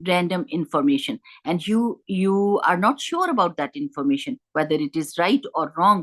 random information, and you are not sure about that information whether it is right or wrong।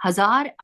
1000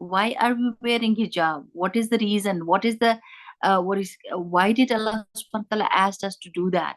Why are we wearing hijab? What is the reason? What is the what is why did Allah subhanahu wa ta'ala asked us to do that?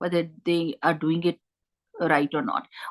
whether they are doing it right or not।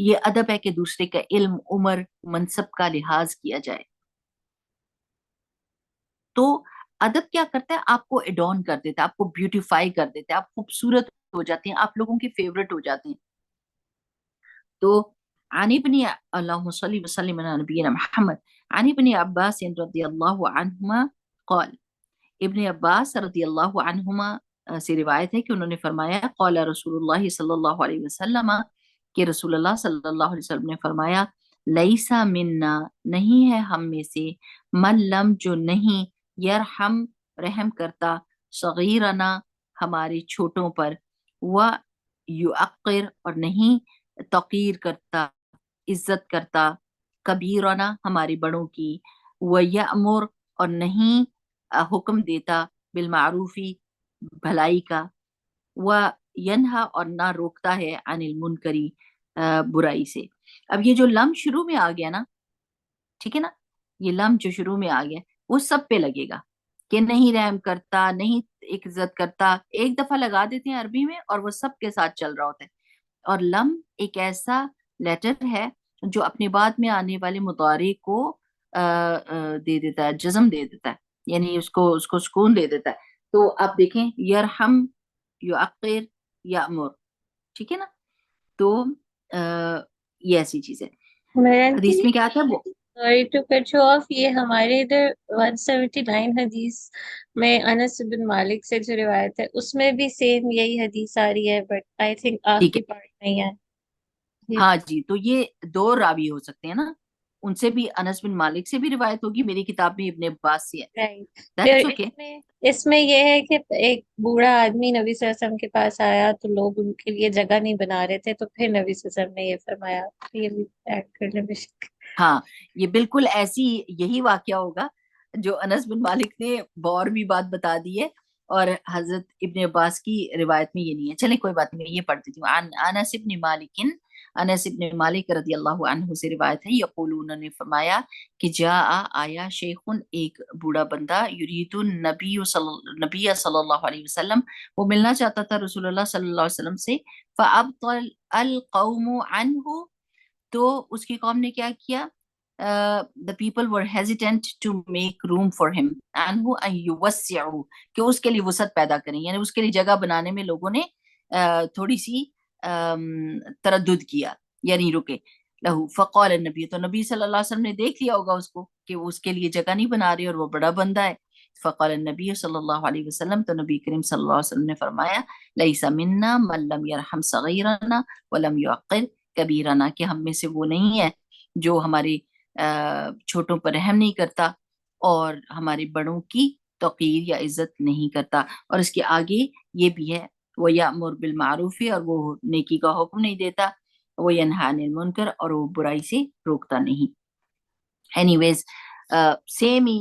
یہ ادب ہے کہ دوسرے کا علم، عمر، منصب کا لحاظ کیا جائے. تو ادب کیا کرتا ہے؟ آپ کو ایڈون کر دیتا ہے، آپ کو بیوٹیفائی کر دیتا ہے، آپ خوبصورت ہو جاتے ہیں، آپ لوگوں کے فیورٹ ہو جاتے ہیں. تو عن ابن اللهم صل وسلم على نبينا محمد عن ابن عباس رضی اللہ عنہما قال، ابن عباس رضی اللہ عنہما سے روایت ہے کہ انہوں نے فرمایا قال رسول اللہ صلی اللہ علیہ وسلم، کہ رسول اللہ صلی اللہ علیہ وسلم نے فرمایا لیسا منا، نہیں ہے ہم میں سے، من لم، جو نہیں، یرحم، رحم کرتا، صغیرنا، ہمارے چھوٹوں پر، و یعقر، اور نہیں توقیر کرتا، عزت کرتا، کبیرنا، ہمارے بڑوں کی، و یأمر، اور نہیں حکم دیتا، بالمعروفی، بھلائی کا، و ینہا، اور نہ روکتا ہے، عن المنکری، برائی سے. اب یہ جو لم شروع میں آ گیا نا، ٹھیک ہے نا، یہ لم جو شروع میں آ گیا وہ سب پہ لگے گا، کہ نہیں رحم کرتا، نہیں ایک عزت کرتا، ایک دفعہ لگا دیتے ہیں عربی میں اور وہ سب کے ساتھ چل رہا ہوتا ہے. اور لم ایک ایسا لیٹر ہے جو اپنے بعد میں آنے والے مضارع کو دے دیتا ہے، جزم دے دیتا ہے، یعنی اس کو سکون دے دیتا ہے. تو آپ دیکھیں یرحم، یعقر، یامر، ٹھیک ہے نا. تو یہ ایسی چیز ہے. حدیث میں کیا تھا وہ، sorry to cut you off, یہ ہمارے ادھر 179 حدیث میں انس بن مالک سے جو روایت ہے اس میں بھی سیم یہی حدیث آ رہی ہے، بٹ آئی تھنک ٹھیک آخری ہے. پارٹ نہیں ہے. ہاں جی، تو یہ دو راوی ہو سکتے ہیں نا، ان سے بھی انس بن مالک سے بھی روایت ہوگی، میری کتاب میں ابن عباس سے ہے. رائٹ. پھر دیٹس اوکے. اس میں یہ ہے کہ ایک بوڑھا آدمی نبی صلی اللہ علیہ وسلم کے پاس آیا تو لوگ ان کے لیے جگہ نہیں بنا رہے تھے، تو پھر نبی صلی اللہ علیہ وسلم نے یہ فرمایا. یہ بھی ایڈ کر لیں بے شک. ہاں، یہ بالکل ایسی یہی واقعہ ہوگا جو انس بن مالک نے اور بھی بات بتا دی ہے، اور حضرت ابن عباس کی روایت میں یہ نہیں ہے. چلیں کوئی بات نہیں، یہ پڑھ دیتی ہوں. انس ابن مالک، انس ابن مالک رضی اللہ عنہ سے روایت ہے، یقول، انہوں نے فرمایا کہ جاء، آیا، شیخن، ایک بوڑھا بندہ، یرید نبی صلی اللہ علیہ وسلم، وہ ملنا چاہتا تھا رسول اللہ صلی اللہ علیہ وسلم سے. فابطل القوم عنہ، تو اس کی قوم نے کیا کیا، the people were hesitant to make room for him عنہ ان یوسعوا، کہ اس کے لیے وسعت پیدا کریں، یعنی اس کے لیے جگہ بنانے میں لوگوں نے تھوڑی سی تردد کیا، یعنی رکے. لہو فقال النبی، تو نبی صلی اللہ علیہ وسلم نے دیکھ لیا ہوگا اس کو کہ وہ اس کے لیے جگہ نہیں بنا رہی اور وہ بڑا بندہ ہے. فقال النبی صلی اللہ علیہ وسلم، تو نبی کریم صلی اللہ علیہ وسلم نے فرمایا لیس منا من لم یرحم صغیرنا ولم یعقر کبیرنا، کہ ہم میں سے وہ نہیں ہے جو ہمارے چھوٹوں پر رحم نہیں کرتا اور ہمارے بڑوں کی توقیر یا عزت نہیں کرتا. اور اس کے آگے یہ بھی ہے وہ یامر بالمعروف، اور وہ نیکی کا حکم نہیں دیتا، وہ ینہی عن المنکر، اور وہ برائی سے روکتا نہیں. اینی ویز سیم ہی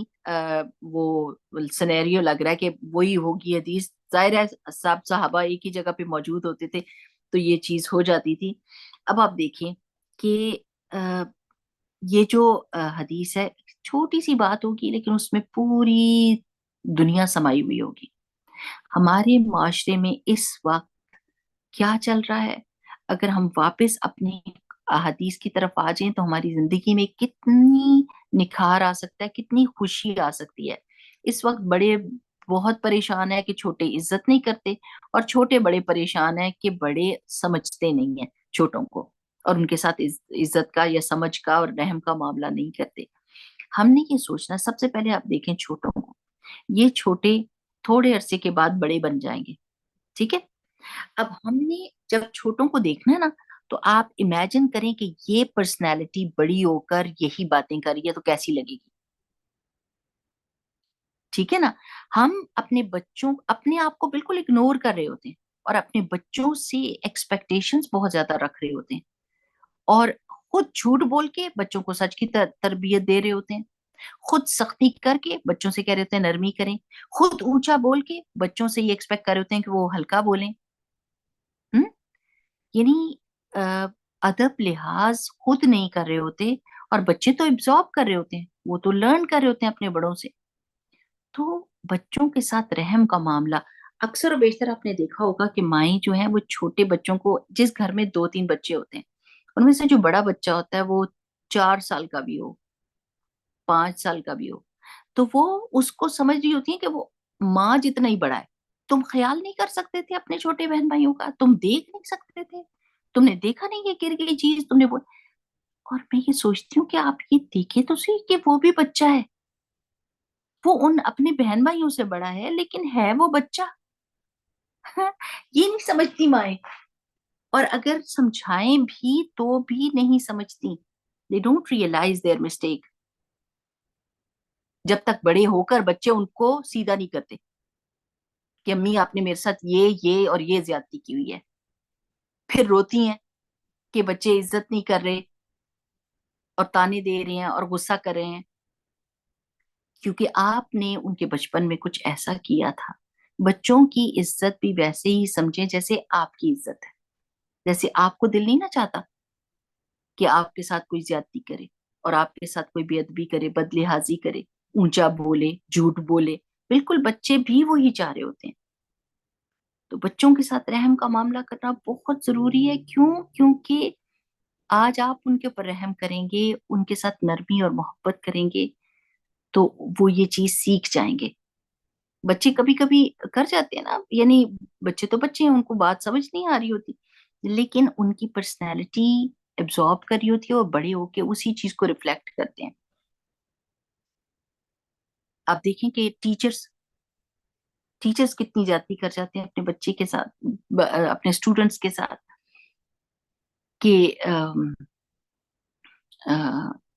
وہ سینیریو لگ رہا ہے کہ وہی ہوگی حدیث. ظاہر ہے صحابہ ایک ہی جگہ پہ موجود ہوتے تھے تو یہ چیز ہو جاتی تھی. اب آپ دیکھیں کہ یہ جو حدیث ہے چھوٹی سی بات ہوگی لیکن اس میں پوری دنیا سمائی ہوئی ہوگی. ہمارے معاشرے میں اس وقت کیا چل رہا ہے، اگر ہم واپس اپنی حدیث کی طرف آ جائیں تو ہماری زندگی میں کتنی نکھار آ سکتا ہے، کتنی خوشی آ سکتی ہے. اس وقت بڑے بہت پریشان ہے کہ چھوٹے عزت نہیں کرتے، اور چھوٹے بڑے پریشان ہیں کہ بڑے سمجھتے نہیں ہیں چھوٹوں کو، اور ان کے ساتھ عزت کا یا سمجھ کا اور رحم کا معاملہ نہیں کرتے. ہم نے یہ سوچنا، سب سے پہلے آپ دیکھیں چھوٹوں کو، یہ چھوٹے تھوڑے عرصے کے بعد بڑے بن جائیں گے، ٹھیک ہے. اب ہم نے جب چھوٹوں کو دیکھنا ہے نا، تو آپ امیجن کریں کہ یہ پرسنالٹی بڑی ہو کر یہی باتیں کر رہی ہے تو کیسی لگے گی، ٹھیک ہے نا. ہم اپنے بچوں، اپنے آپ کو بالکل اگنور کر رہے ہوتے ہیں اور اپنے بچوں سے ایکسپیکٹیشنز بہت زیادہ رکھ رہے ہوتے ہیں، اور خود جھوٹ بول کے بچوں کو سچ کی تربیت دے رہے ہوتے ہیں، خود سختی کر کے بچوں سے کہہ رہے ہوتے ہیں نرمی کریں، خود اونچا بول کے بچوں سے یہ ایکسپیکٹ کر رہے ہوتے ہیں کہ وہ ہلکا بولیں. یعنی ادب لحاظ خود نہیں کر رہے ہوتے، اور بچے تو ایبزارب کر رہے ہوتے ہیں، وہ تو لرن کر رہے ہوتے ہیں اپنے بڑوں سے. تو بچوں کے ساتھ رحم کا معاملہ، اکثر و بیشتر آپ نے دیکھا ہوگا کہ مائیں جو ہیں وہ چھوٹے بچوں کو، جس گھر میں 2-3 بچے ہوتے ہیں ان میں سے جو بڑا بچہ ہوتا ہے وہ 4 سال کا بھی ہو، 5 سال کا بھی ہو، تو وہ اس کو سمجھ رہی ہوتی ہے کہ وہ ماں جتنا ہی بڑا ہے. تم خیال نہیں کر سکتے تھے اپنے چھوٹے بہن بھائیوں کا؟ تم دیکھ نہیں سکتے تھے؟ تم نے دیکھا نہیں یہ گر گئی چیز تم نے اور میں یہ سوچتی ہوں کہ آپ یہ دیکھیں تو صحیح کہ وہ بھی بچہ ہے، وہ ان اپنے بہن بھائیوں سے بڑا ہے لیکن ہے وہ بچہ. یہ نہیں سمجھتی مائیں، اور اگر سمجھائیں بھی تو بھی نہیں سمجھتی. they don't realize their mistake جب تک بڑے ہو کر بچے ان کو سیدھا نہیں کرتے کہ امی آپ نے میرے ساتھ یہ اور یہ زیادتی کی ہوئی ہے. پھر روتی ہیں کہ بچے عزت نہیں کر رہے اور تانے دے رہے ہیں اور غصہ کر رہے ہیں، کیونکہ آپ نے ان کے بچپن میں کچھ ایسا کیا تھا. بچوں کی عزت بھی ویسے ہی سمجھیں جیسے آپ کی عزت ہے. جیسے آپ کو دل نہیں نہ چاہتا کہ آپ کے ساتھ کوئی زیادتی کرے اور آپ کے ساتھ کوئی بے ادبی کرے، بد لحاظی کرے، اونچا بولے، جھوٹ بولے. بالکل بچے بھی وہی چاہ رہے ہوتے ہیں. تو بچوں کے ساتھ رحم کا معاملہ کرنا بہت ضروری ہے. کیونکہ آج آپ ان کے اوپر رحم کریں گے، ان کے ساتھ نرمی اور محبت کریں گے تو وہ یہ چیز سیکھ جائیں گے. بچے کبھی کبھی کر جاتے ہیں نا، یعنی بچے تو بچے ہیں، ان کو بات سمجھ نہیں آ رہی ہوتی، لیکن ان کی پرسنالٹی ایبزارب کر رہی ہوتی ہے اور بڑے ہو کے اسی چیز کو ریفلیکٹ کرتے ہیں. آپ دیکھیں کہ ٹیچرز کتنی جاتی کر جاتے ہیں اپنے بچے کے ساتھ، اپنے اسٹوڈنٹس کے ساتھ، کہ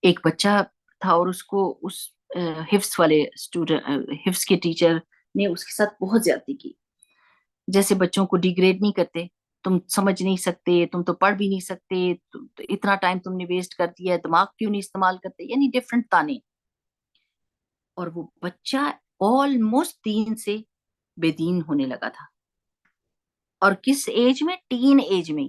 ایک بچہ تھا اور اس کو اس حفظ والے حفظ کے ٹیچر نے اس کے ساتھ بہت زیادتی کی. جیسے بچوں کو ڈیگریڈ نہیں کرتے، تم سمجھ نہیں سکتے، تم تو پڑھ بھی نہیں سکتے، اتنا ٹائم تم نے ویسٹ کر دیا ہے، دماغ کیوں نہیں استعمال کرتے، یعنی ڈفرنٹ تانے. اور وہ بچہ آلموسٹ 3 سے بے دین ہونے لگا تھا، اور کس ایج میں؟ ٹین ایج میں.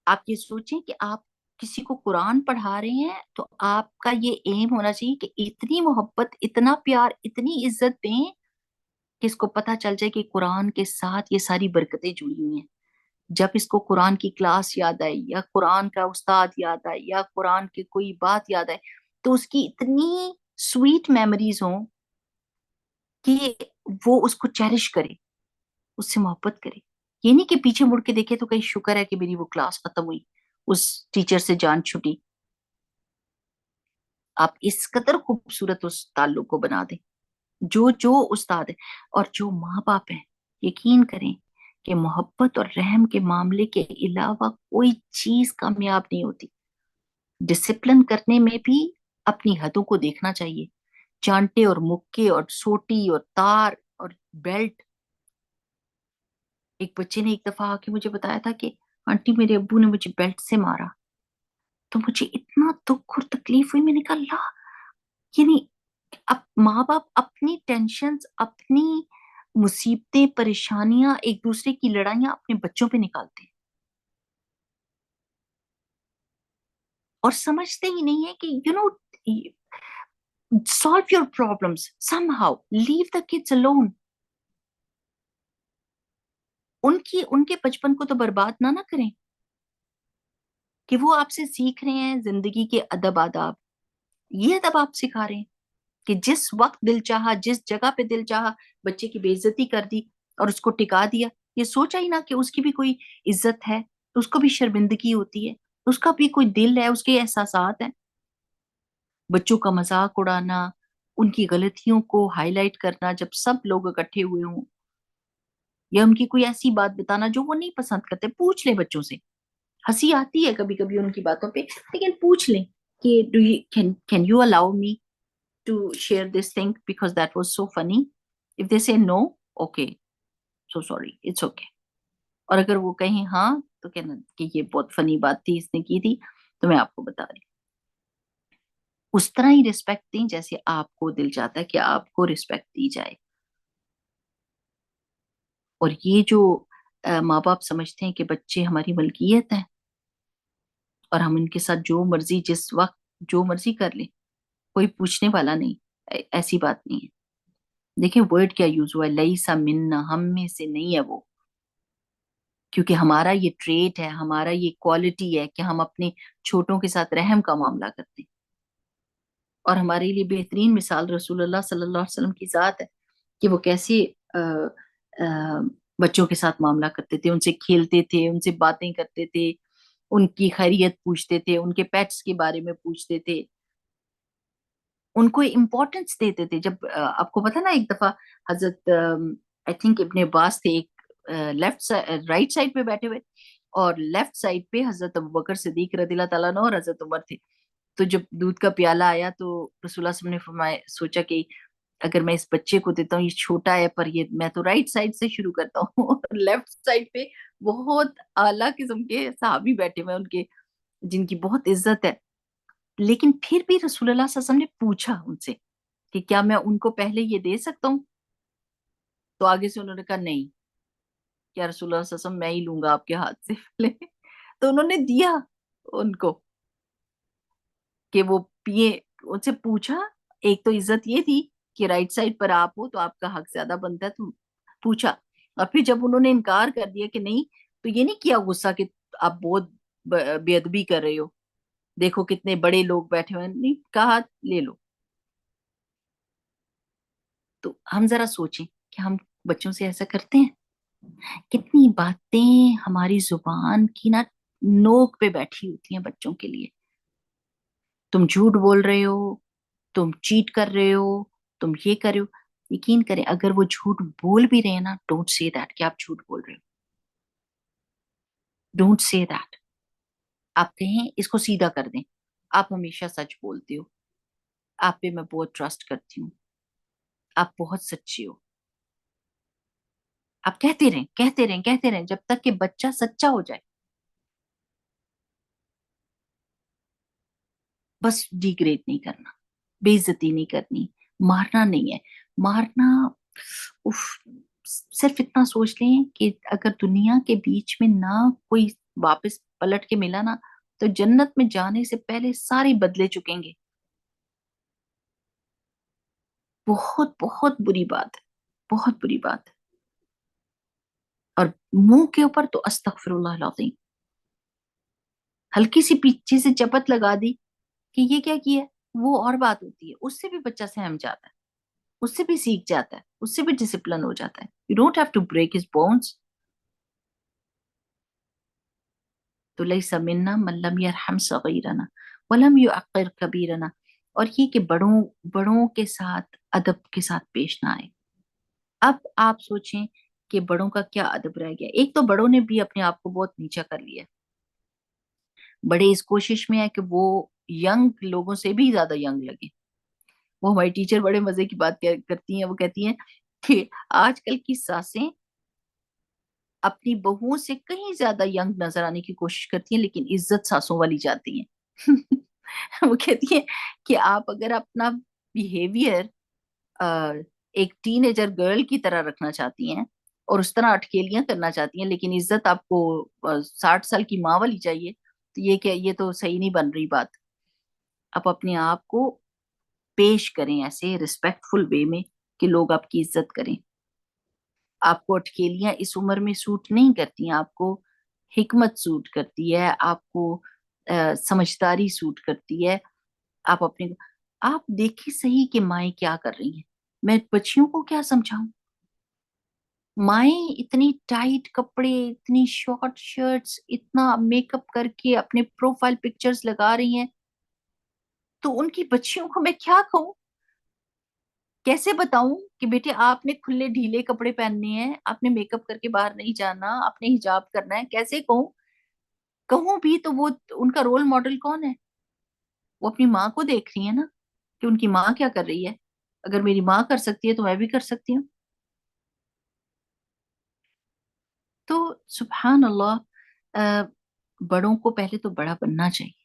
آپ یہ سوچیں کہ آپ کسی کو قرآن پڑھا رہے ہیں تو آپ کا یہ ایم ہونا چاہیے کہ اتنی محبت، اتنا پیار، اتنی عزت دیں کہ اس کو پتا چل جائے کہ قرآن کے ساتھ یہ ساری برکتیں جڑی ہوئی ہیں. جب اس کو قرآن کی کلاس یاد آئے یا قرآن کا استاد یاد آئے یا قرآن کی کوئی بات یاد آئے تو اس کی اتنی سویٹ میموریز ہوں کہ وہ اس کو چیریش کرے، اس سے محبت کرے. یہ نہیں کہ پیچھے مڑ کے دیکھے تو کہیں شکر ہے کہ میری وہ کلاس ختم ہوئی، اس ٹیچر سے جان چھٹی. آپ اس قدر خوبصورت اس تعلق کو بنا دیں. جو استاد ہے اور جو ماں باپ ہیں، یقین کریں کہ محبت اور رحم کے معاملے کے علاوہ کوئی چیز کامیاب نہیں ہوتی. ڈسپلن کرنے میں بھی اپنی حدوں کو دیکھنا چاہیے. چانٹے اور مکے اور سوٹی اور تار اور بیلٹ. ایک بچے نے ایک دفعہ آ کے مجھے بتایا تھا کہ آنٹی میرے ابو نے مجھے بیلٹ سے مارا. تو مجھے اتنا دکھ اور تکلیف ہوئی. میں نے کہا اللہ، یعنی اب ماں باپ اپنی ٹینشنز، اپنی مصیبتیں، پریشانیاں، ایک دوسرے کی لڑائیاں اپنے بچوں پہ نکالتے ہیں اور سمجھتے ہی نہیں ہے کہ solve your problems somehow, leave the kids alone. ان کے بچپن کو تو برباد نہ کریں کہ وہ آپ سے سیکھ رہے ہیں زندگی کے ادب آداب. یہ ادب آپ سکھا رہے ہیں کہ جس وقت دل چاہا، جس جگہ پہ دل چاہا بچے کی بے عزتی کر دی اور اس کو ٹکا دیا. یہ سوچا ہی نہ کہ اس کی بھی کوئی عزت ہے، اس کو بھی شرمندگی ہوتی ہے، اس کا بھی کوئی دل ہے، اس کے احساسات ہیں. بچوں کا مذاق اڑانا، ان کی غلطیوں کو ہائی لائٹ کرنا جب سب لوگ اکٹھے ہوئے ہوں، یا ان کی کوئی ایسی بات بتانا جو وہ نہیں پسند کرتے. پوچھ لیں بچوں سے. ہنسی آتی ہے کبھی کبھی ان کی باتوں پہ، لیکن پوچھ لیں کہ can you allow me to share this thing because that was so funny. If they say no, okay, so sorry, it's okay. اور اگر وہ کہیں ہاں تو کہنا کہ یہ بہت فنی بات تھی، اس نے کی تھی تو میں آپ کو بتا رہی ہوں. اس طرح ہی ریسپیکٹ دیں جیسے آپ کو دل چاہتا ہے کہ آپ کو ریسپیکٹ دی جائے. اور یہ جو ماں باپ سمجھتے ہیں کہ بچے ہماری ملکیت ہیں اور ہم ان کے ساتھ جو مرضی جس وقت جو مرضی کر لیں، کوئی پوچھنے والا نہیں، ایسی بات نہیں ہے. دیکھیں ورڈ کیا یوز ہوا ہے، لیسا منا، ہم میں سے نہیں ہے وہ. کیونکہ ہمارا یہ ٹریٹ ہے، ہمارا یہ کوالٹی ہے کہ ہم اپنے چھوٹوں کے ساتھ رحم کا معاملہ کرتے ہیں. اور ہمارے لیے بہترین مثال رسول اللہ صلی اللہ علیہ وسلم کی ذات ہے کہ وہ کیسے بچوں کے ساتھ معاملہ کرتے تھے، ان سے کھیلتے تھے، ان سے باتیں کرتے تھے، ان کی خیریت پوچھتے تھے، ان کے پیٹس کے بارے میں پوچھتے تھے، ان کو امپورٹینس دیتے تھے. جب آپ کو پتا نا ایک دفعہ حضرت آئی تھنک ابن عباس تھے، ایک لیفٹ رائٹ سائڈ پہ بیٹھے ہوئے اور لیفٹ سائڈ پہ حضرت ابوبکر صدیق رضی اللہ تعالیٰ عنہ اور حضرت عمر تھے. تو جب دودھ کا پیالہ آیا تو رسول اللہ صلی اللہ علیہ وسلم نے فرمایا، سوچا کہ اگر میں اس بچے کو دیتا ہوں، یہ چھوٹا ہے پر یہ میں تو رائٹ سائڈ سے شروع کرتا ہوں. لیفٹ سائڈ پہ بہت اعلیٰ قسم کے صحابی بیٹھے ہوئے ان کے، جن کی بہت عزت ہے. لیکن پھر بھی رسول اللہ صلی اللہ علیہ وسلم نے پوچھا ان سے کہ کیا میں ان کو پہلے یہ دے سکتا ہوں؟ تو آگے سے انہوں نے کہا نہیں، کیا رسول اللہ صلی اللہ علیہ وسلم میں ہی لوں گا آپ کے ہاتھ سے پہلے. تو انہوں نے دیا ان کو کہ وہ پیے. ان سے پوچھا، ایک تو عزت یہ تھی کہ رائٹ سائڈ پر آپ ہو تو آپ کا حق زیادہ بنتا ہے، تو پوچھا. اور پھر جب انہوں نے انکار کر دیا کہ نہیں، تو یہ نہیں کیا غصہ کہ آپ بہت بے ادبی کر رہے ہو، دیکھو کتنے بڑے لوگ بیٹھے ہوئے ہیں. نہیں، کہا لے لو. تو ہم ذرا سوچیں کہ ہم بچوں سے ایسا کرتے ہیں؟ کتنی باتیں ہماری زبان کی نا نوک پہ بیٹھی ہوتی ہیں بچوں کے لیے. تم جھوٹ بول رہے ہو، تم چیٹ کر رہے ہو، تم یہ کر رہے ہو. یقین کریں اگر وہ جھوٹ بول بھی رہے ہیں نا، ڈونٹ سے دیٹ کہ آپ جھوٹ بول رہے ہو. Don't say that. آپ کہیں اس کو سیدھا کر دیں، آپ ہمیشہ سچ بولتے ہو، آپ پہ میں بہت ٹرسٹ کرتی ہوں، آپ بہت سچے ہو. آپ کہتے رہیں کہتے رہیں کہتے رہیں جب تک کہ بچہ سچا ہو جائے. بس ڈیگریڈ نہیں کرنا، بے عزتی نہیں کرنی، مارنا نہیں ہے. مارنا، اف، صرف اتنا سوچ لیں کہ اگر دنیا کے بیچ میں نہ کوئی واپس پلٹ کے ملا نا، تو جنت میں جانے سے پہلے سارے بدلے چکیں گے. بہت بہت بری بات ہے، بہت بری بات ہے. اور منہ کے اوپر تو استغفر اللہ العظیم. ہلکی سی پیچھے سے چپت لگا دی کہ یہ کیا کیا، وہ اور بات ہوتی ہے، اس سے بھی بچہ سہم جاتا ہے، اس سے بھی سیکھ جاتا ہے، اس سے بھی ڈسپلن ہو جاتا ہے. You don't have to break his bones. تو لیس منا من لم یرحم صغیرنا ولم یعقر کبیرنا. اور یہ کہ بڑوں بڑوں کے ساتھ ادب کے ساتھ پیش نہ آئے. اب آپ سوچیں کہ بڑوں کا کیا ادب رہ گیا. ایک تو بڑوں نے بھی اپنے آپ کو بہت نیچا کر لیا. بڑے اس کوشش میں ہے کہ وہ ینگ لوگوں سے بھی زیادہ ینگ لگے. وہ ہماری ٹیچر بڑے مزے کی بات کرتی ہیں، وہ کہتی ہیں کہ آج کل کی ساسیں اپنی بہوؤں سے کہیں زیادہ ینگ نظر آنے کی کوشش کرتی ہیں، لیکن عزت ساسوں والی جاتی ہیں. وہ کہتی ہیں کہ آپ اگر اپنا بیہیویئر ایک ٹین ایجر گرل کی طرح رکھنا چاہتی ہیں اور اس طرح اٹکیلیاں کرنا چاہتی ہیں، لیکن عزت آپ کو 60 سال کی ماں والی چاہیے، تو یہ تو صحیح نہیں بن رہی بات. آپ اپنے آپ کو پیش کریں ایسے ریسپیکٹ فل وے میں کہ لوگ آپ کی عزت کریں. آپ کو اٹکیلیاں اس عمر میں سوٹ نہیں کرتی ہیں، آپ کو حکمت سوٹ کرتی ہے، آپ کو سمجھداری سوٹ کرتی ہے. آپ دیکھیں صحیح کہ مائیں کیا کر رہی ہیں. میں بچیوں کو کیا سمجھاؤں؟ مائیں اتنی ٹائٹ کپڑے، اتنی شارٹ شرٹس، اتنا میک اپ کر کے اپنے پروفائل پکچرز لگا رہی ہیں، تو ان کی بچیوں کو میں کیا کہوں؟ کیسے بتاؤں کہ بیٹے آپ نے کھلے ڈھیلے کپڑے پہننے ہیں، آپ نے میک اپ کر کے باہر نہیں جانا، آپ نے حجاب کرنا ہے؟ کیسے کہوں؟ کہوں بھی تو وہ ان کا رول ماڈل کون ہے؟ وہ اپنی ماں کو دیکھ رہی ہے نا کہ ان کی ماں کیا کر رہی ہے. اگر میری ماں کر سکتی ہے تو میں بھی کر سکتی ہوں. تو سبحان اللہ، بڑوں کو پہلے تو بڑا بننا چاہیے.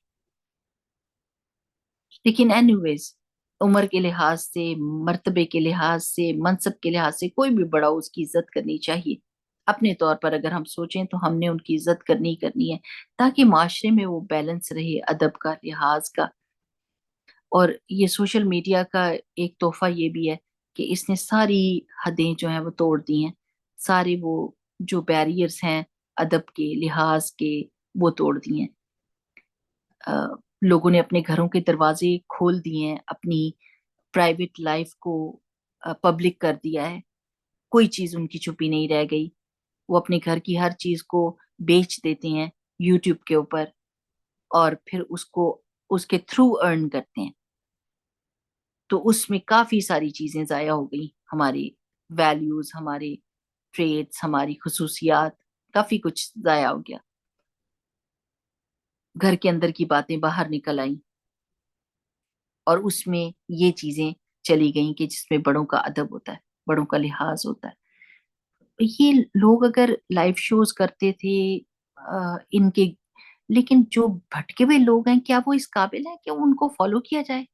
لیکن اینی ویز، عمر کے لحاظ سے، مرتبے کے لحاظ سے، منصب کے لحاظ سے کوئی بھی بڑا ہو اس کی عزت کرنی چاہیے. اپنے طور پر اگر ہم سوچیں تو ہم نے ان کی عزت کرنی ہی کرنی ہے، تاکہ معاشرے میں وہ بیلنس رہے ادب کا، لحاظ کا. اور یہ سوشل میڈیا کا ایک تحفہ یہ بھی ہے کہ اس نے ساری حدیں جو ہیں وہ توڑ دی ہیں. سارے وہ جو بیریئرز ہیں ادب کے لحاظ کے وہ توڑ دیے ہیں. لوگوں نے اپنے گھروں کے دروازے کھول دیے ہیں, اپنی پرائیویٹ لائف کو پبلک کر دیا ہے, کوئی چیز ان کی چھپی نہیں رہ گئی. وہ اپنے گھر کی ہر چیز کو بیچ دیتے ہیں یوٹیوب کے اوپر, اور پھر اس کے تھرو ارن کرتے ہیں. تو اس میں کافی ساری چیزیں ضائع ہو گئی, ہماری ویلیوز, ہمارے ٹریٹس, ہماری خصوصیات, کافی کچھ ضائع ہو گیا. گھر کے اندر کی باتیں باہر نکل آئیں, اور اس میں یہ چیزیں چلی گئیں کہ جس میں بڑوں کا ادب ہوتا ہے, بڑوں کا لحاظ ہوتا ہے. یہ لوگ اگر لائیو شوز کرتے تھے ان کے, لیکن جو بھٹکے ہوئے لوگ ہیں کیا وہ اس قابل ہیں کہ ان کو فالو کیا جائے,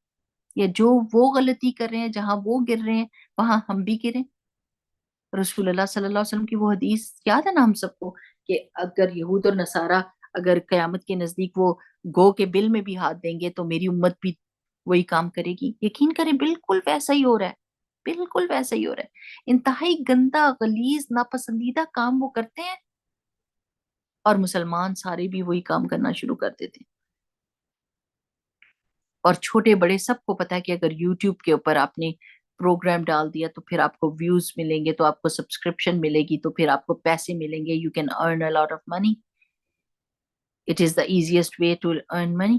یا جو وہ غلطی کر رہے ہیں جہاں وہ گر رہے ہیں وہاں ہم بھی گریں؟ رسول اللہ صلی اللہ علیہ وسلم کی وہ حدیث یاد ہے نا ہم سب کو, کہ اگر یہود اور نصارہ اگر قیامت کے نزدیک وہ گو کے بل میں بھی ہاتھ دیں گے تو میری امت بھی وہی کام کرے گی. یقین کریں بالکل ویسا ہی ہو رہا ہے, بالکل ویسا ہی ہو رہا ہے. انتہائی گندا, غلیظ, ناپسندیدہ کام وہ کرتے ہیں, اور مسلمان سارے بھی وہی کام کرنا شروع کر دیتے ہیں. اور چھوٹے بڑے سب کو پتا ہے کہ اگر یوٹیوب کے اوپر آپ نے پروگرام ڈال دیا تو پھر آپ کو ویوز ملیں گے, تو آپ کو سبسکرپشن ملے گی, تو پھر آپ کو پیسے ملیں گے. You can earn a lot of money. It is the easiest way to earn money.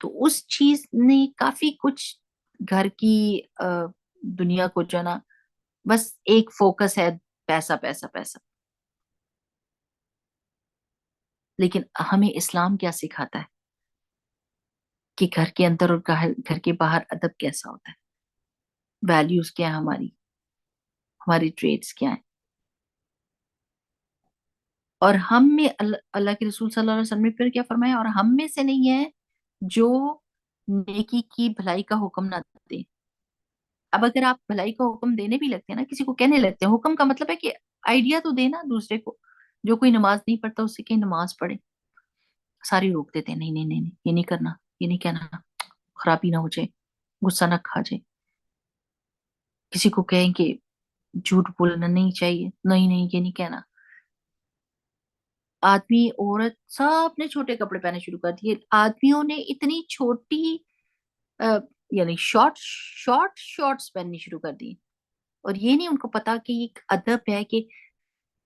تو اس چیز نے کافی کچھ گھر کی دنیا کو جو نا, بس ایک فوکس ہے پیسہ پیسہ پیسہ. لیکن ہمیں اسلام کیا سکھاتا ہے کہ گھر کے اندر اور گھر کے باہر ادب کیسا ہوتا ہے, ویلیوز کیا ہے ہماری, ہماری ٹریٹس کیا ہیں. اور ہم میں اللہ کے رسول صلی اللہ علیہ وسلم نے پھر کیا فرمایا, اور ہم میں سے نہیں ہے جو نیکی کی بھلائی کا حکم نہ دے. اب اگر آپ بھلائی کا حکم دینے بھی لگتے ہیں نا, کسی کو کہنے لگتے ہیں, حکم کا مطلب ہے کہ آئیڈیا تو دینا دوسرے کو. جو کوئی نماز نہیں پڑھتا اس سے کہ نماز پڑھے, ساری روک دیتے ہیں, نہیں نہیں نہیں, یہ نہیں کرنا, یہ نہیں کہنا, خرابی نہ ہو جائے, غصہ نہ کھا جائے. کسی کو کہیں کہ جھوٹ بولنا نہیں چاہیے, نہیں نہیں یہ نہیں کہنا. آدمی عورت سب نے چھوٹے کپڑے پہنے شروع کر دیے. آدمیوں نے اتنی چھوٹی یعنی شارٹ شارٹ شارٹس پہننی شروع کر دی. اور یہ نہیں ان کو پتا کہ ایک ادب ہے کہ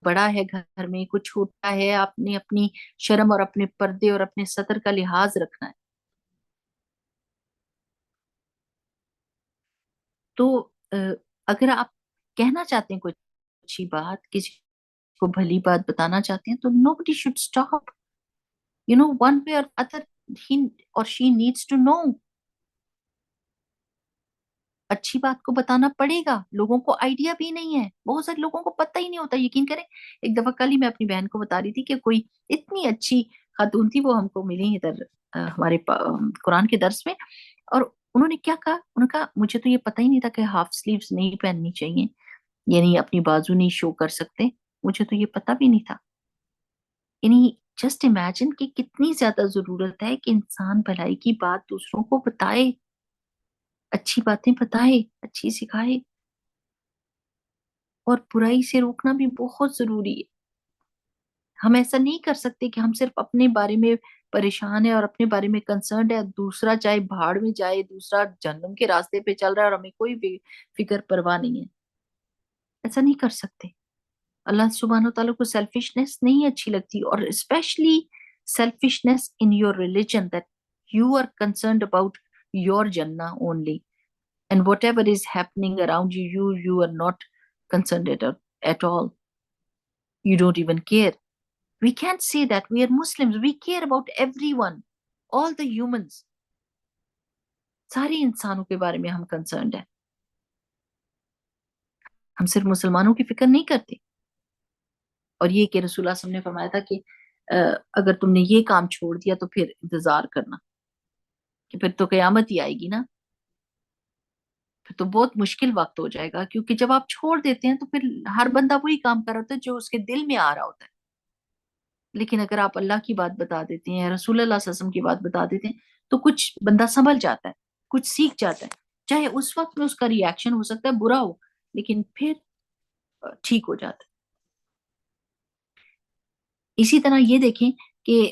بڑا ہے گھر میں, کچھ چھوٹا ہے, آپ نے اپنی شرم اور اپنے پردے اور اپنے سطر کا لحاظ رکھنا ہے. تو اگر آپ کہنا چاہتے ہیں کوئی اچھی بات, کسی کو بھلی بات بتانا چاہتے ہیں, تو nobody should stop. One way or other, he or she needs to know. اچھی بات کو بتانا پڑے گا. لوگوں کو آئیڈیا بھی نہیں ہے, بہت سارے لوگوں کو پتہ ہی نہیں ہوتا. یقین کریں, ایک دفعہ کل ہی میں اپنی بہن کو بتا رہی تھی کہ کوئی اتنی اچھی خاتون تھی, وہ ہم کو ملی ادھر ہمارے قرآن کے درس میں, اور انہوں نے کیا کہا, انہوں نے کہا مجھے تو یہ پتہ ہی نہیں تھا کہ ہاف سلیوز نہیں پہننی چاہیے, یعنی اپنی بازو نہیں شو کر سکتے, مجھے تو یہ پتہ بھی نہیں تھا. یعنی جسٹ امیجن کہ کتنی زیادہ ضرورت ہے کہ انسان بھلائی کی بات دوسروں کو بتائے, اچھی باتیں بتائے, اچھی سکھائے. اور برائی سے روکنا بھی بہت ضروری ہے. ہم ایسا نہیں کر سکتے کہ ہم صرف اپنے بارے میں پریشان ہے اور اپنے بارے میں کنسرنڈ ہے, دوسرا چاہے بھاڑ میں جائے, دوسرا جہنم کے راستے پہ چل رہا ہے اور ہمیں کوئی فکر پرواہ نہیں ہے. ایسا نہیں کر سکتے. اللہ سبحانہ تعالیٰ کو سیلفشنس نہیں اچھی لگتی, اور especially selfishness in your religion, that you are concerned about your جنہ only, and whatever is happening around you, you are not concerned at all. You don't even care. We can't say that. We are Muslims. We care about everyone, all the humans. سارے انسانوں کے بارے میں ہم concerned ہیں. ہم صرف مسلمانوں کی فکر نہیں کرتے. اور یہ کہ رسول اللہ صلی اللہ علیہ وسلم نے فرمایا تھا کہ اگر تم نے یہ کام چھوڑ دیا تو پھر انتظار کرنا, کہ پھر تو قیامت ہی آئے گی نا, پھر تو بہت مشکل وقت ہو جائے گا. کیونکہ جب آپ چھوڑ دیتے ہیں تو پھر ہر بندہ وہی کام کر رہا ہوتا ہے جو اس کے دل میں آ رہا ہوتا ہے. لیکن اگر آپ اللہ کی بات بتا دیتے ہیں, رسول اللہ صلی اللہ علیہ وسلم کی بات بتا دیتے ہیں, تو کچھ بندہ سنبھل جاتا ہے, کچھ سیکھ جاتا ہے. چاہے اس وقت میں اس کا ریاکشن ہو سکتا ہے برا ہو, لیکن پھر ٹھیک ہو جاتا ہے. اسی طرح یہ دیکھیں کہ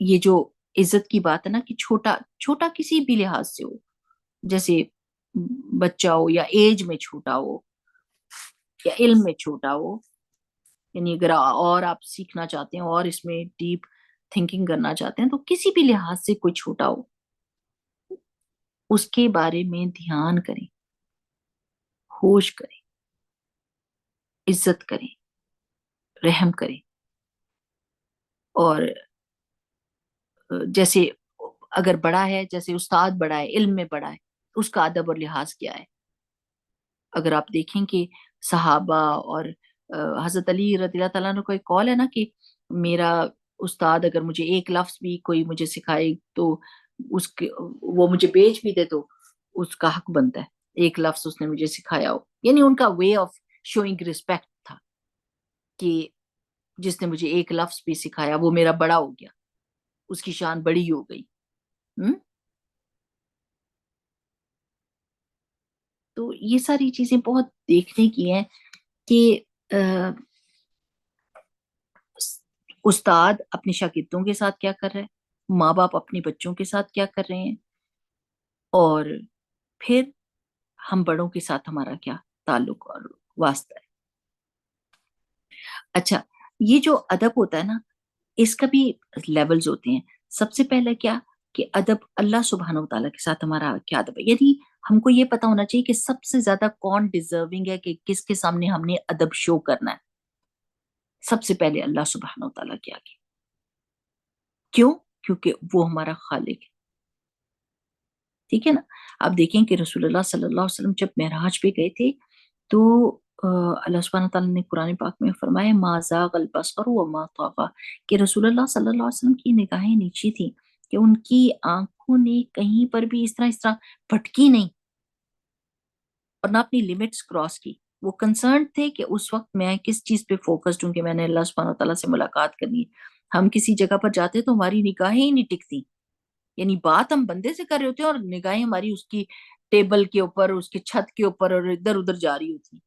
یہ جو عزت کی بات ہے نا، کہ چھوٹا چھوٹا کسی بھی لحاظ سے ہو، جیسے بچہ ہو یا ایج میں چھوٹا ہو یا علم میں چھوٹا ہو، یعنی اگر اور آپ سیکھنا چاہتے ہیں اور اس میں ڈیپ تھنکنگ کرنا چاہتے ہیں، تو کسی بھی لحاظ سے کوئی چھوٹا ہو، اس کے بارے میں دھیان کریں، ہوش کریں، عزت کریں، رحم کریں، اور جیسے اگر بڑا ہے، جیسے استاد بڑا ہے، علم میں بڑا ہے، اس کا ادب اور لحاظ کیا ہے؟ اگر آپ دیکھیں کہ صحابہ اور حضرت علی رضی اللہ تعالیٰ عنہ کا ایک قول ہے نا کہ میرا استاد اگر مجھے ایک لفظ بھی کوئی مجھے سکھائے تو اس کے وہ مجھے بیچ بھی دے تو اس کا حق بنتا ہے، ایک لفظ اس نے مجھے سکھایا ہو. یعنی ان کا وے آف شوئنگ ریسپیکٹ تھا کہ جس نے مجھے ایک لفظ بھی سکھایا وہ میرا بڑا ہو گیا، اس کی شان بڑی ہو گئی. تو یہ ساری چیزیں بہت دیکھنے کی ہیں کہ استاد اپنے شاگردوں کے ساتھ کیا کر رہا ہے، ماں باپ اپنے بچوں کے ساتھ کیا کر رہے ہیں، اور پھر ہم بڑوں کے ساتھ ہمارا کیا تعلق اور واسطہ ہے. اچھا، یہ جو ادب ہوتا ہے نا، اس کا بھی لیولز ہوتے ہیں. سب سے پہلے کیا کہ ادب اللہ سبحانہ و تعالیٰ کے ساتھ ہمارا کیا ادب ہے. یعنی ہم کو یہ پتا ہونا چاہیے کہ سب سے زیادہ کون ڈیزرونگ ہے کہ کس کے سامنے ہم نے ادب شو کرنا ہے. سب سے پہلے اللہ سبحانہ و تعالیٰ کے آگے. کیوں؟ کیونکہ وہ ہمارا خالق ہے. ٹھیک ہے نا. آپ دیکھیں کہ رسول اللہ صلی اللہ علیہ وسلم جب معراج پہ گئے تھے تو اللہ سبحانہ تعالیٰ نے قرآن پاک میں فرمایا ما زاغ البصر وما طغى، کہ رسول اللہ صلی اللہ علیہ وسلم کی نگاہیں نیچی تھی، کہ ان کی آنکھوں نے کہیں پر بھی اس طرح بھٹکی نہیں اور نہ اپنی لمٹس کراس کی. وہ کنسرن تھے کہ اس وقت میں کس چیز پہ فوکسڈ ہوں کہ میں نے اللہ سبحانہ تعالیٰ سے ملاقات کرنی ہے. ہم کسی جگہ پر جاتے تو ہماری نگاہیں ہی نہیں ٹکتی، یعنی بات ہم بندے سے کر رہے ہوتے ہیں اور نگاہیں ہماری اس کی ٹیبل کے اوپر، اس کے چھت کے اوپر اور ادھر ادھر جا رہی ہوتی.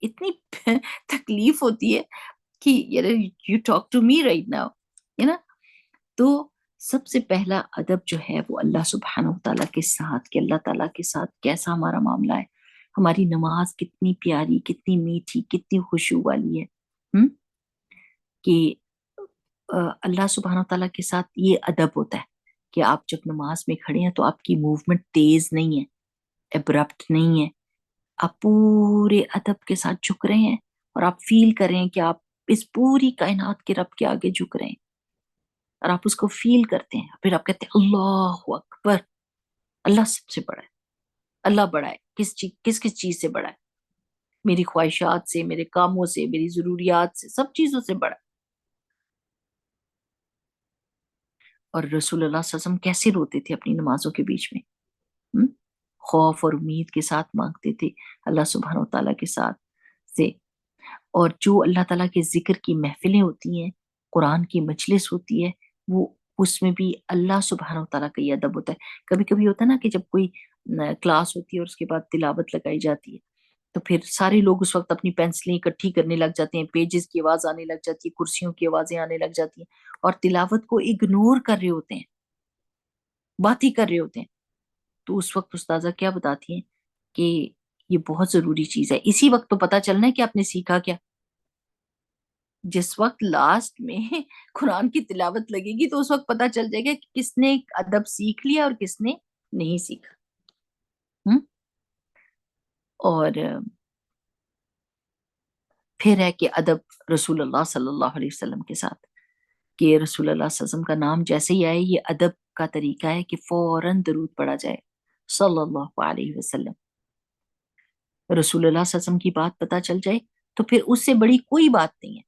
اتنی تکلیف ہوتی ہے کہ you talk to me right now, ہے نا. تو سب سے پہلا ادب جو ہے وہ اللہ سبحانہ و تعالیٰ کے ساتھ، کہ اللہ تعالیٰ کے ساتھ کیسا ہمارا معاملہ ہے، ہماری نماز کتنی پیاری، کتنی میٹھی، کتنی خشوع والی ہے. کہ اللہ سبحانہ و تعالیٰ کے ساتھ یہ ادب ہوتا ہے کہ آپ جب نماز میں کھڑے ہیں تو آپ کی موومنٹ تیز نہیں ہے، ابرپٹ نہیں ہے، آپ پورے ادب کے ساتھ جھک رہے ہیں اور آپ فیل کر رہے ہیں کہ آپ اس پوری کائنات کے رب کے آگے جھک رہے ہیں اور آپ اس کو فیل کرتے ہیں. پھر آپ کہتے ہیں اللہ اکبر، اللہ سب سے بڑا ہے، اللہ بڑا ہے. کس کس چیز سے بڑا ہے؟ میری خواہشات سے، میرے کاموں سے، میری ضروریات سے، سب چیزوں سے بڑا ہے. اور رسول اللہ صلی اللہ علیہ وسلم کیسے روتے تھے اپنی نمازوں کے بیچ میں، خوف اور امید کے ساتھ مانگتے تھے اللہ سبحانہ و تعالیٰ کے ساتھ سے. اور جو اللہ تعالیٰ کے ذکر کی محفلیں ہوتی ہیں، قرآن کی مجلس ہوتی ہے، وہ اس میں بھی اللہ سبحانہ و تعالیٰ کا یہ ادب ہوتا ہے. کبھی کبھی ہوتا ہے نا کہ جب کوئی کلاس ہوتی ہے اور اس کے بعد تلاوت لگائی جاتی ہے تو پھر سارے لوگ اس وقت اپنی پینسلیں اکٹھی کرنے لگ جاتے ہیں، پیجز کی آواز آنے لگ جاتی ہے، کرسیوں کی آوازیں آنے لگ جاتی ہیں اور تلاوت کو اگنور کر رہے ہوتے ہیں، بات ہی کر رہے ہوتے ہیں. تو اس وقت استاذہ کیا بتاتی ہیں کہ یہ بہت ضروری چیز ہے. اسی وقت تو پتا چلنا ہے کہ آپ نے سیکھا کیا. جس وقت لاسٹ میں قرآن کی تلاوت لگے گی تو اس وقت پتا چل جائے گا کہ کس نے ادب سیکھ لیا اور کس نے نہیں سیکھا. اور پھر ہے کہ ادب رسول اللہ صلی اللہ علیہ وسلم کے ساتھ، کہ رسول اللہ صلی اللہ علیہ وسلم کا نام جیسے ہی آئے یہ ادب کا طریقہ ہے کہ فوراً درود پڑا جائے صلی اللہ علیہ وسلم. رسول اللہ صلی اللہ علیہ وسلم کی بات پتا چل جائے تو پھر اس سے بڑی کوئی بات نہیں ہے،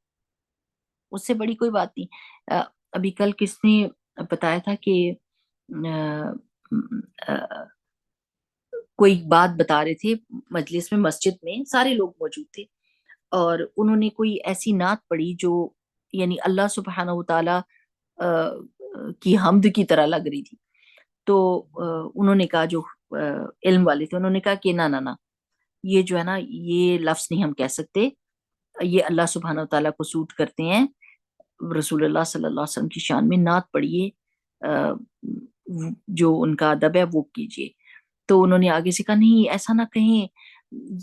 اس سے بڑی کوئی بات نہیں. ابھی کل کس نے بتایا تھا کہ کوئی بات بتا رہے تھے مجلس میں، مسجد میں سارے لوگ موجود تھے اور انہوں نے کوئی ایسی نعت پڑھی جو یعنی اللہ سبحانہ و تعالی کی حمد کی طرح لگ رہی تھی. تو انہوں نے کہا، جو علم والے تھے، انہوں نے کہا کہ نہ نہ نہ، یہ جو ہے نا یہ لفظ نہیں ہم کہہ سکتے، یہ اللہ سبحانہ و تعالیٰ کو سوٹ کرتے ہیں. رسول اللہ صلی اللہ علیہ وسلم کی شان میں نعت پڑھیے، جو ان کا ادب ہے وہ کیجیے. تو انہوں نے آگے سے کہا نہیں ایسا نہ کہیں،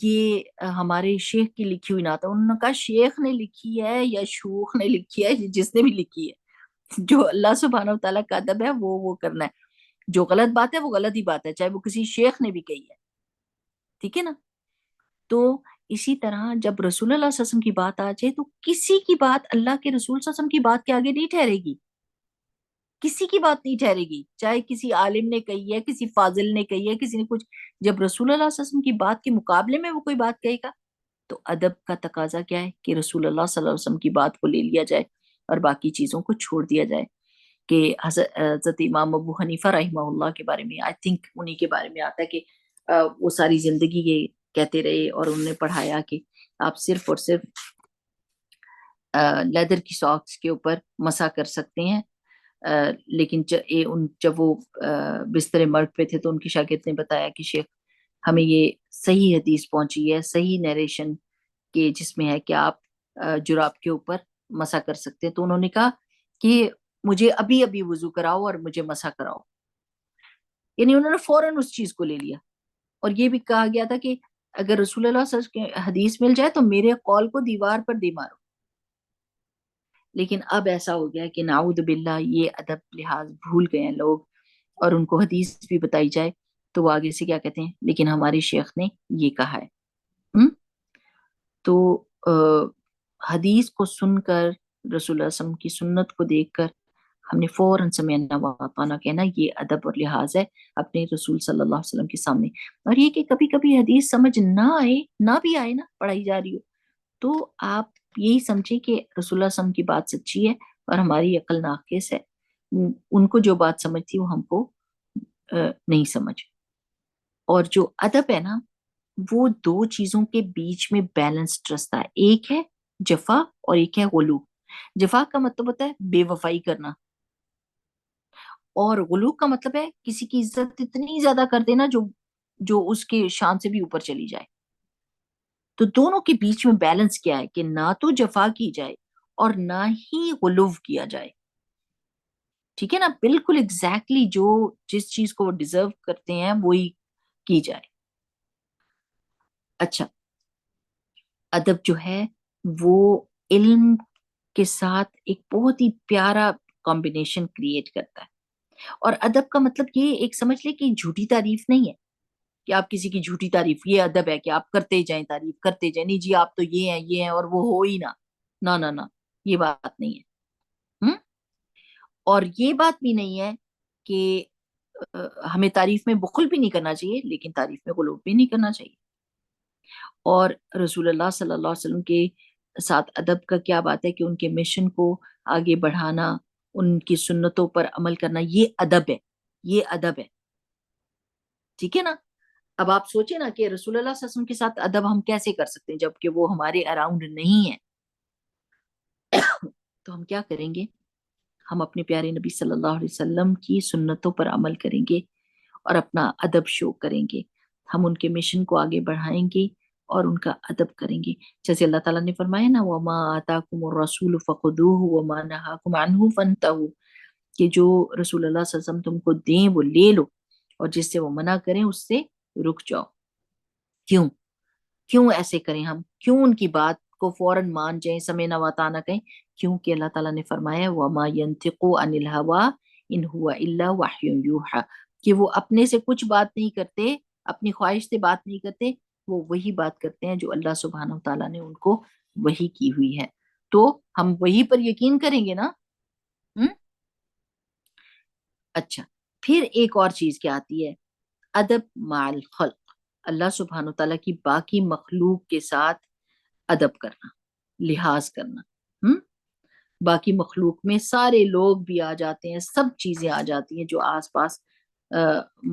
یہ ہمارے شیخ کی لکھی ہوئی نعت ہے. انہوں نے کہا شیخ نے لکھی ہے یا شوخ نے لکھی ہے، جس نے بھی لکھی ہے، جو اللہ سبحانہ و تعالیٰ کا ادب ہے وہ کرنا ہے. جو غلط بات ہے وہ غلط ہی بات ہے، چاہے وہ کسی شیخ نے بھی کہی ہے. ٹھیک ہے نا؟ تو اسی طرح جب رسول اللہ صلی اللہ علیہ وسلم کی بات آ جائے تو کسی کی بات اللہ کے رسول صلی اللہ علیہ وسلم کی بات کے آگے نہیں ٹھہرے گی. کسی کی بات نہیں ٹھہرے گی، چاہے کسی عالم نے کہی ہے، کسی فاضل نے کہی ہے، کسی نے کچھ. جب رسول اللہ صلی اللہ علیہ وسلم کی بات کے مقابلے میں وہ کوئی بات کہے گا تو ادب کا تقاضا کیا ہے کہ رسول اللہ صلی اللہ علیہ وسلم کی بات کو لے لیا جائے اور باقی چیزوں کو چھوڑ دیا جائے. کہ حضرت امام ابو حنیفہ رحمہ اللہ کے بارے میں، آئی تھنک انہی کے بارے میں آتا ہے کہ وہ ساری زندگی یہ کہتے رہے اور انہوں نے پڑھایا کہ آپ صرف اور صرف لیدر کی ساکس کے اوپر مسا کر سکتے ہیں. لیکن جب وہ بستر مرگ پہ تھے تو ان کی شاگرد نے بتایا کہ شیخ ہمیں یہ صحیح حدیث پہنچی ہے، صحیح نیریشن کہ جس میں ہے کہ آپ جراب کے اوپر مسا کر سکتے ہیں. تو انہوں نے کہا کہ مجھے ابھی ابھی وضو کراؤ اور مجھے مسا کراؤ. یعنی انہوں نے فوراً اس چیز کو لے لیا. اور یہ بھی کہا گیا تھا کہ اگر رسول اللہ صلی اللہ علیہ وسلم کی حدیث مل جائے تو میرے قول کو دیوار پر دے مارو. لیکن اب ایسا ہو گیا کہ نعوذ باللہ یہ ادب لحاظ بھول گئے ہیں لوگ، اور ان کو حدیث بھی بتائی جائے تو وہ آگے سے کیا کہتے ہیں لیکن ہمارے شیخ نے یہ کہا ہے. تو حدیث کو سن کر رسول اللہ صلی اللہ علیہ وسلم کی سنت کو دیکھ کر ہم نے فوراً سمعنا واطعنا کہنا، یہ ادب اور لحاظ ہے اپنے رسول صلی اللہ علیہ وسلم کے سامنے. اور یہ کہ کبھی کبھی حدیث سمجھ نہ آئے، نہ بھی آئے نا، پڑھائی جا رہی ہو تو آپ یہی سمجھیں کہ رسول اللہ صلی اللہ علیہ وسلم کی بات سچی ہے اور ہماری عقل ناقص ہے. ان کو جو بات سمجھ تھی وہ ہم کو نہیں سمجھ. اور جو ادب ہے نا وہ دو چیزوں کے بیچ میں بیلنسڈ رستہ ہے. ایک ہے جفا اور ایک ہے غلو. جفا کا مطلب ہوتا ہے بے وفائی کرنا، اور غلو کا مطلب ہے کسی کی عزت اتنی زیادہ کر دینا جو اس کے شان سے بھی اوپر چلی جائے. تو دونوں کے بیچ میں بیلنس کیا ہے کہ نہ تو جفا کی جائے اور نہ ہی غلو کیا جائے. ٹھیک ہے نا؟ بالکل ایگزیکٹلی جو جس چیز کو وہ ڈیزرو کرتے ہیں وہی کی جائے. اچھا، ادب جو ہے وہ علم کے ساتھ ایک بہت ہی پیارا کمبینیشن کریٹ کرتا ہے. اور ادب کا مطلب یہ ایک سمجھ لے کہ جھوٹی تعریف نہیں ہے کہ آپ کسی کی جھوٹی تعریف، یہ ادب ہے کہ آپ کرتے جائیں تعریف کرتے جائیں، نہیں جی آپ تو یہ ہیں اور وہ ہو ہی نہ. نہ نہ نہ، یہ بات نہیں ہے. اور یہ بات بھی نہیں ہے کہ ہمیں تعریف میں بخل بھی نہیں کرنا چاہیے لیکن تعریف میں غلو بھی نہیں کرنا چاہیے. اور رسول اللہ صلی اللہ علیہ وسلم کے ساتھ ادب کا کیا بات ہے کہ ان کے مشن کو آگے بڑھانا، ان کی سنتوں پر عمل کرنا، یہ ادب ہے، یہ ادب ہے. ٹھیک ہے نا؟ اب آپ سوچیں نا کہ رسول اللہ صلی اللہ علیہ وسلم کے ساتھ ادب ہم کیسے کر سکتے ہیں جبکہ وہ ہمارے اراؤنڈ نہیں ہے. تو ہم کیا کریں گے؟ ہم اپنے پیارے نبی صلی اللہ علیہ وسلم کی سنتوں پر عمل کریں گے اور اپنا ادب شو کریں گے. ہم ان کے مشن کو آگے بڑھائیں گے اور ان کا ادب کریں گے. جیسے اللہ تعالیٰ نے فرمایا نا وَمَا آتَاكُمُ الرَّسُولُ فَخُذُوهُ وَمَا نَهَاكُمْ عَنْهُ فَانْتَهُوا، کہ جو رسول اللہ صلی اللہ علیہ وسلم تم کو دیں وہ لے لو اور جس سے وہ منع کریں اس سے رک جاؤ. کیوں کیوں ایسے کریں ہم؟ کیوں ان کی بات کو فوراً مان جائیں، سمعنا وَأَطَعْنَا کہیں؟ کیونکہ اللہ تعالیٰ نے فرمایا وَمَا يَنْطِقُ عَنِ الْهَوَىٰ إِنْ هُوَ إِلَّا وَحْيٌ يُوحَىٰ، کہ وہ اپنے سے کچھ بات نہیں کرتے، اپنی خواہش سے بات نہیں کرتے، وہ وہی بات کرتے ہیں جو اللہ سبحانہ وتعالیٰ نے ان کو وحی کی ہوئی ہے. تو ہم وہی پر یقین کریں گے نا. اچھا، پھر ایک اور چیز کیا آتی ہے؟ ادب مع الخلق، اللہ سبحانہ وتعالیٰ کی باقی مخلوق کے ساتھ ادب کرنا، لحاظ کرنا. باقی مخلوق میں سارے لوگ بھی آ جاتے ہیں، سب چیزیں آ جاتی ہیں جو آس پاس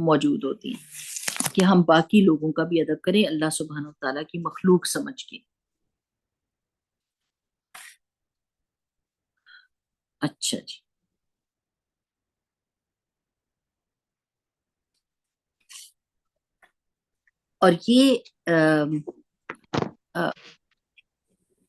موجود ہوتی ہیں کہ ہم باقی لوگوں کا بھی ادب کریں اللہ سبحانہ وتعالیٰ کی مخلوق سمجھ کے. اچھا جی، اور یہ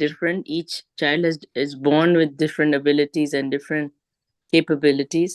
different. Each child is born with different abilities and different capabilities.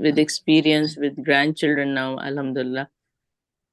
with experience with grandchildren now, alhamdulillah,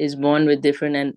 is born with different, and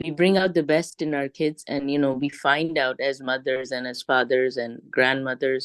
we bring out the best in our kids, and we find out as mothers and as fathers and grandmothers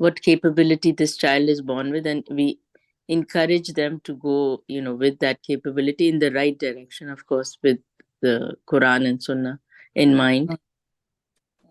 what capability this child is born with, and we encourage them to go with that capability in the right direction, of course, with the Quran and Sunnah in mind.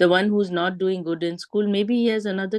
the one who's not doing good in school, maybe he has another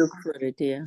look for it. Yeah.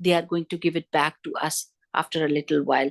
they are going to give it back to us after a little while.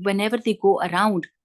whenever they go around,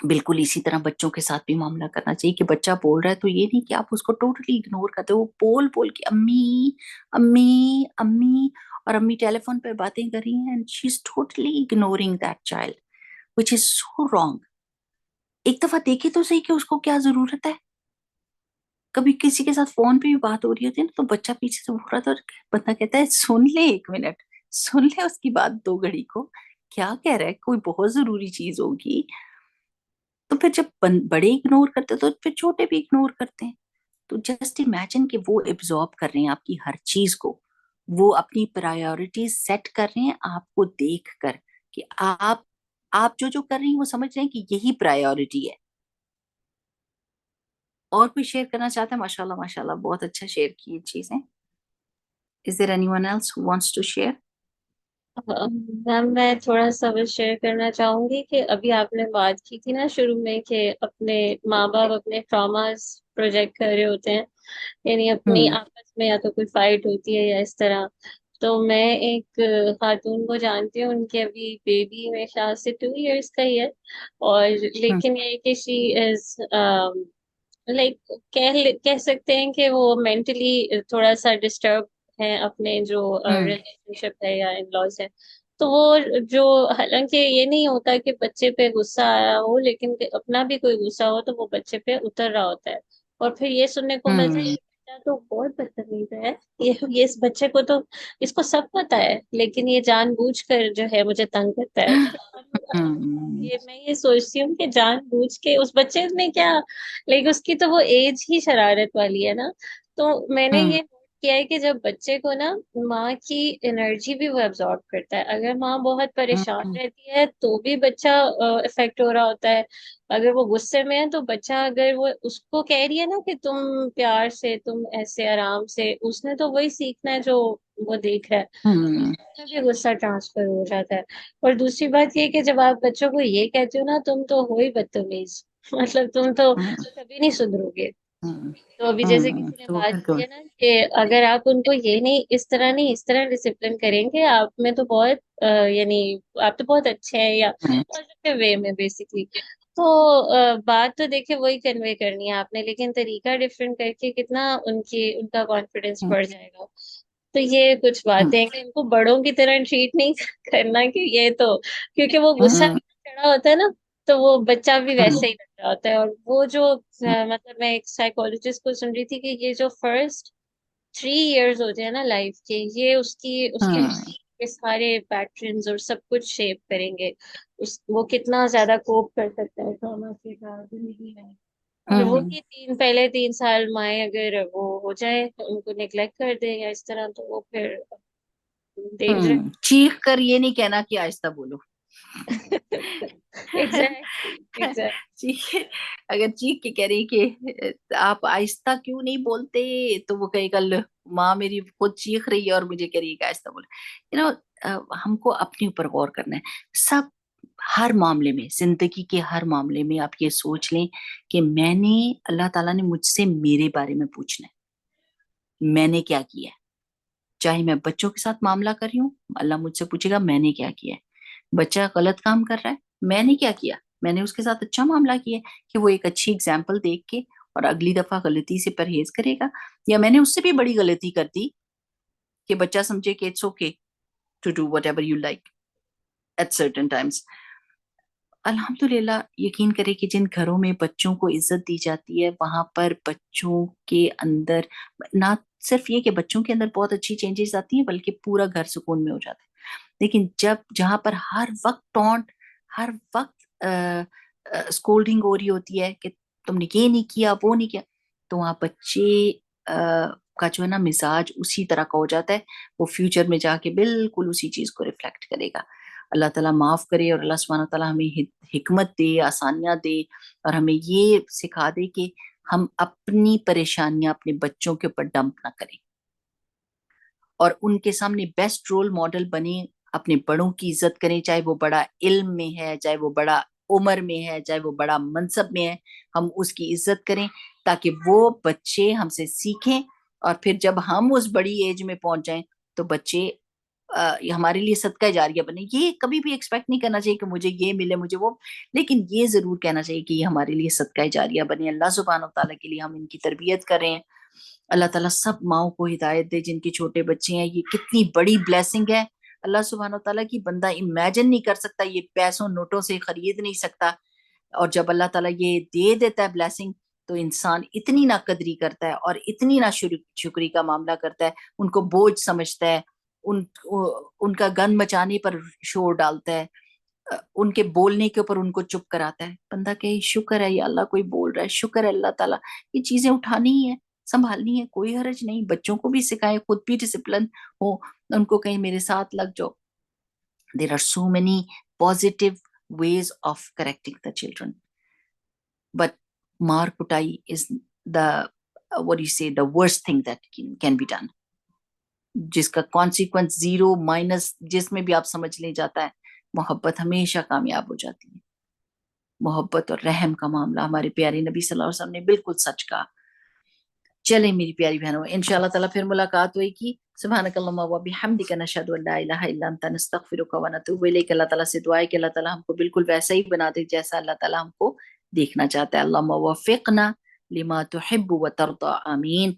بالکل اسی طرح بچوں کے ساتھ بھی معاملہ کرنا چاہیے کہ بچہ بول رہا ہے تو یہ نہیں کہ آپ اس کو ٹوٹلی اگنور کرتے ہو، وہ بول بول کے امی امی امی، اور امی ٹیلی فون پہ باتیں کر رہی ہیں and she is totally ignoring that child which is so wrong. ایک دفعہ دیکھے تو صحیح کہ اس کو کیا ضرورت ہے. کبھی کسی کے ساتھ فون پہ بھی بات ہو رہی ہوتی ہے نا تو بچہ پیچھے سے بول رہا تھا اور بندہ کہتا ہے سن لے 1 منٹ، سن لے اس کی بات 2 گھڑی کو، کیا کہہ رہا ہے، کوئی بہت ضروری چیز ہوگی. تو پھر جب بڑے اگنور کرتے تو پھر چھوٹے بھی اگنور کرتے ہیں. تو جسٹ امیجن کہ وہ ایبزارب کر رہے ہیں آپ کی ہر چیز کو، وہ اپنی پرائیورٹیز سیٹ کر رہے ہیں آپ کو دیکھ کر کہ آپ جو کر رہی ہیں وہ سمجھ رہے ہیں کہ یہی پرائیورٹی ہے. اور کوئی شیئر کرنا چاہتا ہے؟ ماشاء اللہ بہت اچھا شیئر کی یہ چیزیں. Is there anyone else who wants to share? میم میں تھوڑا سا بس شیئر کرنا چاہوں گی کہ ابھی آپ نے بات کی تھی نا شروع میں کہ اپنے ماں باپ اپنے ٹراماز پروجیکٹ کر رہے ہوتے ہیں، یعنی اپنی آپس میں یا تو کوئی فائٹ ہوتی ہے یا اس طرح. تو میں ایک خاتون کو جانتی ہوں، ان کی ابھی بیبی میرے خیال سے 2 ایئرس کا ہی ہے، اور لیکن یہ کہ شی از لائک کہہ سکتے ہیں کہ وہ مینٹلی تھوڑا سا ڈسٹرب ہے اپنے جو ریلیشن شپ ہے یا ان لاز ہے. تو وہ جو حالانکہ یہ نہیں ہوتا کہ بچے پہ غصہ آیا ہو، لیکن اپنا بھی کوئی غصہ ہو تو وہ بچے پہ اتر رہا ہوتا ہے، اور پھر یہ سننے کو ملتا ہے کہ بچہ تو بہت بدتمیز ہے، یہ اس بچے کو تو اس کو سب پتا ہے لیکن یہ جان بوجھ کر جو ہے مجھے تنگ کرتا ہے. میں یہ سوچتی ہوں کہ جان بوجھ کے اس بچے میں کیا، لیکن اس کی تو وہ ایج ہی شرارت والی ہے نا. تو میں نے یہ نوٹ کیا ہے کہ جب بچے کو نا ماں کی انرجی بھی وہ ایبزارب کرتا ہے، اگر ماں بہت پریشان رہتی ہے تو بھی بچہ افیکٹ ہو رہا ہوتا ہے. اگر وہ غصے میں ہے تو بچہ اگر وہ اس کو کہہ رہی ہے نا کہ تم پیار سے، تم ایسے آرام سے، اس نے تو وہی سیکھنا ہے جو وہ دیکھ رہا ہے، میں بھی غصہ ٹرانسفر ہو جاتا ہے. اور دوسری بات یہ کہ جب آپ بچوں کو یہ کہتے ہو نا تم تو ہو ہی بدتمیز، مطلب تم تو کبھی نہیں سدھرو گے. تو ابھی جیسے کسی نے تو بات پھر کی ہے نا کہ اگر آپ ان کو یہ نہیں اس طرح ڈسپلن کریں گے، آپ میں تو بہت یعنی آپ تو بہت اچھے ہیں یا پازیٹیو وے میں بیسکلی. تو بات تو دیکھیں وہی کنوے کرنی ہے آپ نے، لیکن طریقہ ڈفرینٹ کر کے کتنا ان کا کانفیڈینس بڑھ جائے گا. تو یہ کچھ باتیں کہ ان کو بڑوں کی طرح ٹریٹ نہیں کرنا، کہ یہ تو کیونکہ وہ غصہ چڑھا ہوتا ہے نا تو وہ بچہ بھی ویسے ہی لگ رہا ہوتا ہے. اور وہ جو مطلب میں ایک سائیکولوجسٹ کو سن رہی تھی کہ یہ جو فرسٹ 3 ایئرز ہوتے ہیں نا لائف کے، یہ اس کے سارے پیٹرنز اور سب کچھ شیپ کریں گے. وہ کتنا زیادہ کوپ کر سکتا ہے ٹراما کے ساتھ زندگی میں. اور وہی پہلے 3 سال مائیں اگر وہ ہو جائے ان کو نیگلیکٹ کر دے یا اس طرح، تو وہ پھر ڈینجر. چیخ کر یہ نہیں کہنا کہ آہستہ بولو. ایگزیکٹلی. اگر چیخ کے کہہ رہی کہ آپ آہستہ کیوں نہیں بولتے تو وہ کہے کل ماں میری خود چیخ رہی ہے اور مجھے کہہ رہی ہے کہ آہستہ بولے. ہم کو اپنے اوپر غور کرنا ہے. سب ہر معاملے میں، زندگی کے ہر معاملے میں آپ یہ سوچ لیں کہ میں نے، اللہ تعالیٰ نے مجھ سے میرے بارے میں پوچھنا ہے، میں نے کیا کیا ہے. چاہے میں بچوں کے ساتھ معاملہ کر رہی ہوں، اللہ مجھ سے پوچھے گا میں نے کیا کیا ہے. بچہ غلط کام کر رہا ہے، میں نے کیا کیا، میں نے اس کے ساتھ اچھا معاملہ کیا کہ وہ ایک اچھی اگزامپل دیکھ کے اور اگلی دفعہ غلطی سے پرہیز کرے گا. یا میں نے اس سے بھی بڑی غلطی کر دی کہ بچہ سمجھے کہ it's okay to do whatever you like at certain times. الحمدللہ یقین کرے کہ جن گھروں میں بچوں کو عزت دی جاتی ہے وہاں پر بچوں کے اندر نہ صرف یہ کہ بچوں کے اندر بہت اچھی چینجز آتی ہیں بلکہ پورا گھر سکون میں ہو جاتا ہے. لیکن جہاں پر ہر وقت ٹونٹ، ہر وقت اسکولڈنگ ہو رہی ہوتی ہے کہ تم نے یہ نہیں کیا وہ نہیں کیا، تو وہاں بچے کا جو ہے نا مزاج اسی طرح کا ہو جاتا ہے. وہ فیوچر میں جا کے بالکل اسی چیز کو ریفلیکٹ کرے گا. اللہ تعالیٰ معاف کرے اور اللہ سبحانہ تعالیٰ ہمیں حکمت دے، آسانیاں دے اور ہمیں یہ سکھا دے کہ ہم اپنی پریشانیاں اپنے بچوں کے اوپر ڈمپ نہ کریں اور ان کے سامنے بیسٹ رول ماڈل بنے. اپنے بڑوں کی عزت کریں، چاہے وہ بڑا علم میں ہے، چاہے وہ بڑا عمر میں ہے، چاہے وہ بڑا منصب میں ہے، ہم اس کی عزت کریں تاکہ وہ بچے ہم سے سیکھیں. اور پھر جب ہم اس بڑی ایج میں پہنچ جائیں تو بچے یہ ہمارے لیے صدقہ جاریہ بنے. یہ کبھی بھی ایکسپیکٹ نہیں کرنا چاہیے کہ مجھے یہ ملے مجھے وہ، لیکن یہ ضرور کہنا چاہیے کہ یہ ہمارے لیے صدقہ جاریہ بنے. اللہ سبحانہ و تعالیٰ کے لیے ہم ان کی تربیت کریں. اللہ تعالیٰ سب ماؤں کو ہدایت دے جن کے چھوٹے بچے ہیں. یہ کتنی بڑی بلیسنگ ہے اللہ سبحانہ و تعالیٰ کی، بندہ امیجن نہیں کر سکتا، یہ پیسوں نوٹوں سے خرید نہیں سکتا. اور جب اللہ تعالیٰ یہ دے دیتا ہے بلیسنگ تو انسان اتنی نا قدری کرتا ہے اور اتنی نا شکری کا معاملہ کرتا ہے، ان کو بوجھ سمجھتا ہے، ان کا گن مچانے پر شور ڈالتا ہے، ان کے بولنے کے اوپر ان کو چپ کراتا ہے. بندہ کہ شکر ہے یا اللہ کوئی بول رہا ہے، شکر ہے اللہ تعالیٰ. یہ چیزیں اٹھانی ہی ہے، سنبھالنی ہے، کوئی حرج نہیں. بچوں کو بھی سکھائیں، خود بھی ڈسپلن ہو، ان کو کہیں میرے ساتھ لگ جاؤ. There are so many positive ways of correcting the children, but maar kutai is the the worst thing that can be done, جس کا کانسیکوینس زیرو مائنس جس میں بھی آپ سمجھ لے جاتا ہے. محبت ہمیشہ کامیاب ہو جاتی ہے. محبت اور رحم کا معاملہ ہمارے پیارے نبی صلی اللہ علیہ وسلم نے بالکل سچ کہا. چلیں میری پیاری بہنوں، انشاءاللہ تعالیٰ پھر ملاقات ہوئے گی. سبحانک اللہم و بحمدک نشہد ان لا الہ الا انت نستغفرک و نتوب الیک. اللہ تعالیٰ سے دعا ہے کہ اللہ تعالیٰ ہم کو بالکل ویسا ہی بنا دے جیسا اللہ تعالیٰ ہم کو دیکھنا چاہتا ہے. اللہم وفقنا لما تحب و ترضى. آمین.